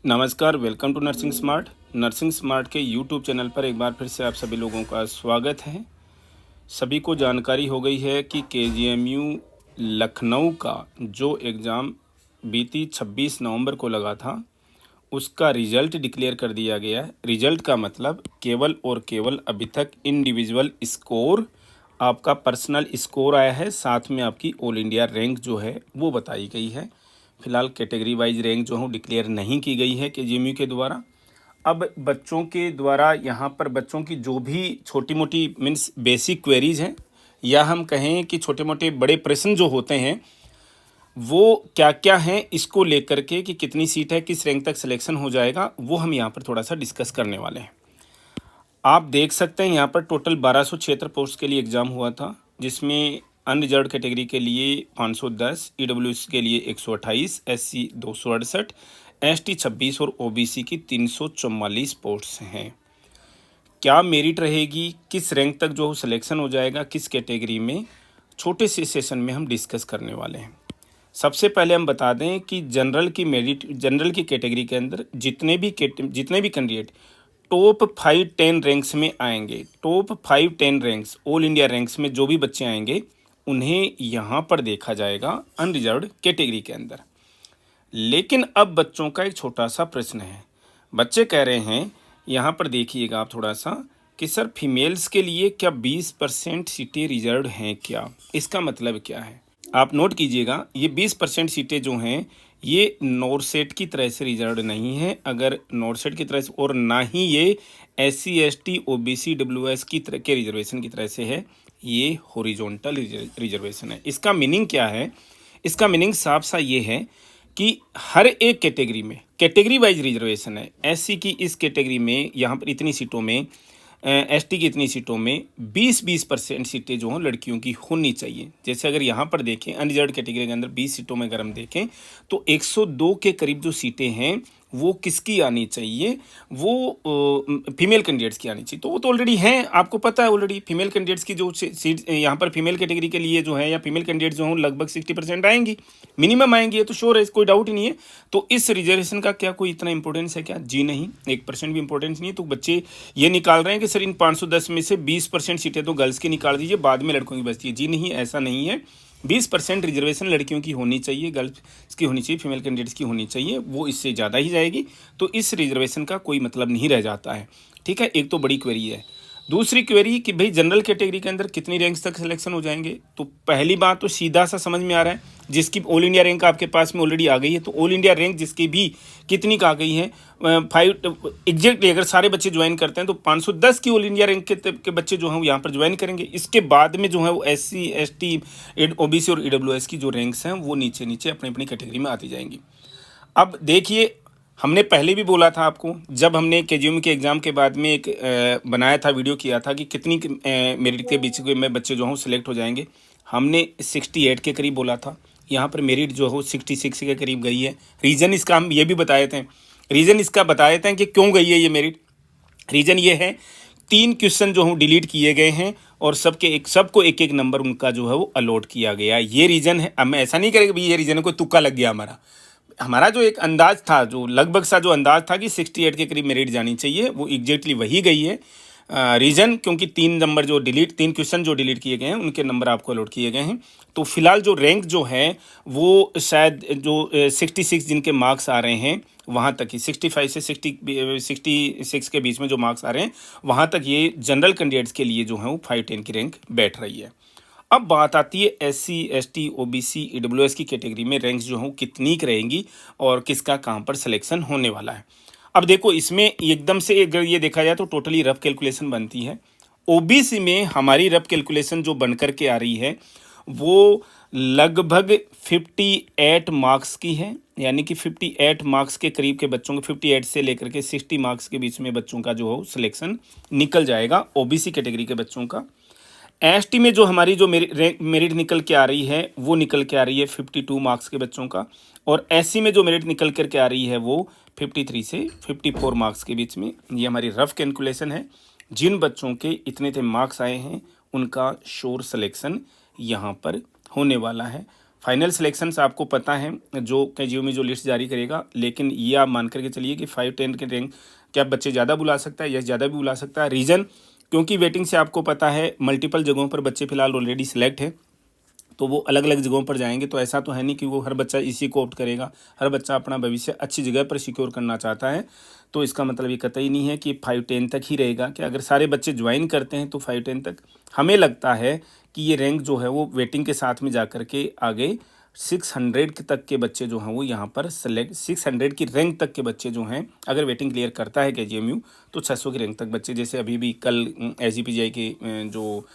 नमस्कार, welcome to nursing smart. Nursing smart के YouTube channel पर एक बार फिर से आप सभी लोगों का स्वागत है। सभी को जानकारी हो गई है कि केजीएमयू लखनऊ का जो एग्ज़ाम बीती 26 नवंबर को लगा था, उसका रिज़ल्ट डिक्लेयर कर दिया गया है। रिज़ल्ट का मतलब केवल और केवल अभी तक इंडिविजुअल स्कोर, आपका पर्सनल स्कोर आया है, साथ में आपकी ऑल इंडिया रैंक जो है वो बताई गई है। फिलहाल कैटेगरी वाइज रैंक जो है डिक्लेयर नहीं की गई है केजीएमयू के द्वारा। अब बच्चों के द्वारा यहाँ पर बच्चों की जो भी छोटी मोटी मीन्स बेसिक क्वेरीज हैं, या हम कहें कि छोटे मोटे बड़े प्रश्न जो होते हैं वो क्या क्या हैं, इसको लेकर के कि कितनी सीट है, किस रैंक तक सिलेक्शन हो जाएगा, वो हम यहाँ पर थोड़ा सा डिस्कस करने वाले हैं। आप देख सकते हैं यहाँ पर टोटल 1276 पोस्ट के लिए एग्ज़ाम हुआ था, जिसमें अनरिजर्व कैटेगरी के लिए 510, ईडब्ल्यूएस के लिए 128, एससी 268, एसटी 26 और ओबीसी की 344 पोस्ट्स हैं। क्या मेरिट रहेगी, किस रैंक तक जो सिलेक्शन हो जाएगा, किस कैटेगरी में, छोटे से सेशन में हम डिस्कस करने वाले हैं। सबसे पहले हम बता दें कि जनरल की कैटेगरी के अंदर जितने भी कैंडिडेट टॉप 5-10 रैंक्स में आएंगे, top 5-10 ranks all India ranks में जो भी बच्चे आएंगे, उन्हें यहाँ पर देखा जाएगा अनरिजर्व्ड कैटेगरी के अंदर। लेकिन अब बच्चों का एक छोटा सा प्रश्न है। बच्चे कह रहे हैं, यहाँ पर देखिएगा आप थोड़ा सा, कि सर फीमेल्स के लिए क्या 20% सीटें रिजर्व्ड हैं क्या? इसका मतलब क्या है? आप नोट कीजिएगा, ये 20% सीटें जो हैं ये नॉर्सेट की तरह से रिजर्व्ड नहीं है। अगर नॉर्सेट की तरह से, और ना ही ये एससी एसटी ओबीसी डब्ल्यूएस की तरह के रिजर्वेशन की तरह से है, ये हॉरिजॉन्टल रिजर्वेशन है। इसका मीनिंग क्या है? इसका मीनिंग साफ सा ये है कि हर एक कैटेगरी में कैटेगरी वाइज रिजर्वेशन है। एससी की इस कैटेगरी में यहाँ पर इतनी सीटों में, एसटी की इतनी सीटों में 20% सीटें जो हों लड़कियों की होनी चाहिए। जैसे अगर यहाँ पर देखें अनरिजर्व्ड कैटेगरी के अंदर 20 सीटों में अगर हम देखें तो 102 के करीब जो सीटें हैं वो किसकी आनी चाहिए? वो फीमेल कैंडिडेट्स की आनी चाहिए। तो वो तो ऑलरेडी हैं, आपको पता है ऑलरेडी फीमेल कैंडिडेट्स की जो सीट यहाँ पर फीमेल कैटेगरी के लिए जो है, या फीमेल कैंडिडेट जो हों लगभग 60% आएंगी, मिनिमम आएंगी, ये तो श्योर है, कोई डाउट ही नहीं है। तो इस रिजर्वेशन का क्या कोई इतना इंपॉर्टेंस है क्या? जी नहीं, 1% भी इंपॉर्टेंस नहीं है। तो बच्चे ये निकाल रहे हैं कि सर इन 510 में से 20% सीटें तो गर्ल्स की निकाल दीजिए, बाद में लड़कों की बचती है। जी नहीं, ऐसा नहीं है। 20% रिजर्वेशन लड़कियों की होनी चाहिए, गर्ल्स की होनी चाहिए, फीमेल कैंडिडेट्स की होनी चाहिए, वो इससे ज़्यादा ही जाएगी। तो इस रिजर्वेशन का कोई मतलब नहीं रह जाता है। ठीक है, एक तो बड़ी क्वेरी है। दूसरी क्वेरी कि भाई जनरल कैटेगरी के अंदर कितनी रैंक्स तक सिलेक्शन हो जाएंगे? तो पहली बात तो सीधा सा समझ में आ रहा है, जिसकी ऑल इंडिया रैंक आपके पास में ऑलरेडी आ गई है, तो ऑल इंडिया रैंक जिसकी भी कितनी का आ गई है, 5 एग्जैक्टली अगर सारे बच्चे ज्वाइन करते हैं तो 510 की ऑल इंडिया रैंक के बच्चे जो हैं वो यहाँ पर ज्वाइन करेंगे। इसके बाद में जो है वो एससी एसटी ओबीसी और ईडब्ल्यूएस की जो रैंक्स हैं वो नीचे नीचे अपनी अपनी कैटेगरी में आती जाएंगी। अब देखिए, हमने पहले भी बोला था आपको, जब हमने केजीएमयू के एग्ज़ाम के बाद में एक बनाया था, वीडियो किया था कि कितनी मेरिट के बीच में बच्चे जो हों सिलेक्ट हो जाएंगे। हमने 68 के करीब बोला था। यहाँ पर मेरिट जो हो 66 के करीब गई है। रीज़न इसका हम ये भी बताए थे, रीज़न इसका बताए थे कि क्यों गई है ये मेरिट। रीज़न ये है, 3 क्वेश्चन जो हों डिलीट किए गए हैं और सबको एक एक नंबर उनका जो है वो अलॉट किया गया, ये रीज़न है। अब मैं ऐसा नहीं करेंगे भाई ये रीज़न है, कोई तुक्का लग गया हमारा जो एक अंदाज था, जो लगभग सा जो अंदाज था कि 68 के करीब मेरिट जानी चाहिए, वो एग्जैक्टली वही गई है। रीज़न क्योंकि 3 क्वेश्चन जो डिलीट किए गए हैं उनके नंबर आपको अलॉट किए गए हैं। तो फिलहाल जो रैंक जो है वो शायद जो 66 जिनके मार्क्स आ रहे हैं वहाँ तक ही, 65 से 66 के बीच में जो मार्क्स आ रहे हैं वहाँ तक ये जनरल कैंडिडेट्स के लिए जो है वो 5-10 की रैंक बैठ रही है। अब बात आती है एससी एसटी ओबीसी ईडब्ल्यूएस की कैटेगरी में रैंक्स जो हों कितनी रहेंगी और किसका कहाँ पर सिलेक्शन होने वाला है। अब देखो, इसमें एकदम से अगर ये देखा जाए तो टोटली रफ कैलकुलेशन बनती है। ओबीसी में हमारी रफ कैलकुलेशन जो बन कर के आ रही है वो लगभग 58 मार्क्स की है, यानी कि 58 मार्क्स के करीब के बच्चों के 58 से लेकर के 60 मार्क्स के बीच में बच्चों का जो हो सिलेक्शन निकल जाएगा ओबीसी कैटेगरी के बच्चों का। एसटी में जो हमारी जो मेरिट निकल के आ रही है वो निकल के आ रही है 52 मार्क्स के बच्चों का, और एससी में जो मेरिट निकल कर के आ रही है वो 53 से 54 मार्क्स के बीच में। ये हमारी रफ कैलकुलेशन है। जिन बच्चों के इतने मार्क्स आए हैं उनका श्योर सिलेक्शन यहाँ पर होने वाला है। फाइनल सिलेक्शंस आपको पता है जो केजीयू में जो लिस्ट जारी करेगा, लेकिन ये आप मान करके चलिए कि 5-10 के रैंक क्या बच्चे ज़्यादा बुला सकता है, यस ज़्यादा भी बुला सकता है। रीज़न क्योंकि वेटिंग से आपको पता है मल्टीपल जगहों पर बच्चे फिलहाल ऑलरेडी सिलेक्ट है, तो वो अलग अलग जगहों पर जाएंगे। तो ऐसा तो है नहीं कि वो हर बच्चा इसी को ऑप्ट करेगा, हर बच्चा अपना भविष्य अच्छी जगह पर सिक्योर करना चाहता है। तो इसका मतलब ये कतई नहीं है कि 5-10 तक ही रहेगा, कि अगर सारे बच्चे ज्वाइन करते हैं तो 5-10 तक। हमें लगता है कि ये रैंक जो है वो वेटिंग के साथ में जा कर के आगे 600 तक के बच्चे जो हैं वो यहाँ पर सेलेक्ट 600 की रैंक तक के बच्चे जो हैं, अगर वेटिंग क्लियर करता है केजीएमयू तो 600 की रैंक तक बच्चे, जैसे अभी भी कल एसजीपीजीआई की जो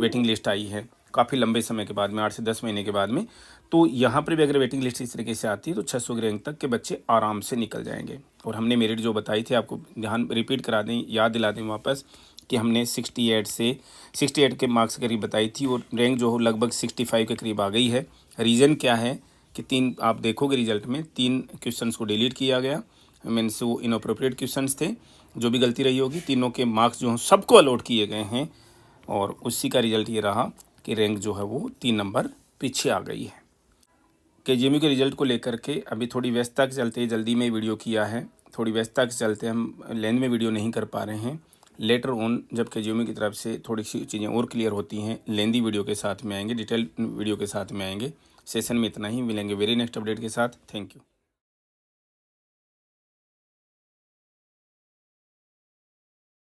वेटिंग लिस्ट आई है काफ़ी लंबे समय के बाद में, 8 से 10 महीने के बाद में, तो यहाँ पर भी अगर वेटिंग लिस्ट इस तरीके से आती है तो 600 की रैंक तक के बच्चे आराम से निकल जाएंगे। और हमने मेरिट जो बताई थी आपको ध्यान रिपीट करा दें, याद दिला दें वापस कि हमने 68 के मार्क्स करीब बताई थी और रैंक जो हो लगभग 65 के करीब आ गई है। रीज़न क्या है कि 3 आप देखोगे रिजल्ट में 3 क्वेश्चंस को डिलीट किया गया, मीन्स वो इनअप्रोप्रिएट क्वेश्चंस थे, जो भी गलती रही होगी तीनों के मार्क्स जो हैं सबको अलॉट किए गए हैं, और उसी का रिजल्ट ये रहा कि रैंक जो है वो 3 नंबर पीछे आ गई है। केजीएमयू के रिजल्ट को लेकर के अभी थोड़ी व्यस्तता के चलते जल्दी में वीडियो किया है, थोड़ी व्यस्तता के चलते हम लेंथ में वीडियो नहीं कर पा रहे हैं। लेटर ऑन जब केजीएमयू की तरफ से थोड़ी सी चीज़ें और क्लियर होती हैं, लेंदी वीडियो के साथ में आएंगे, डिटेल वीडियो के साथ में आएंगे। सेशन में इतना ही, मिलेंगे वेरी नेक्स्ट अपडेट के साथ। Thank you.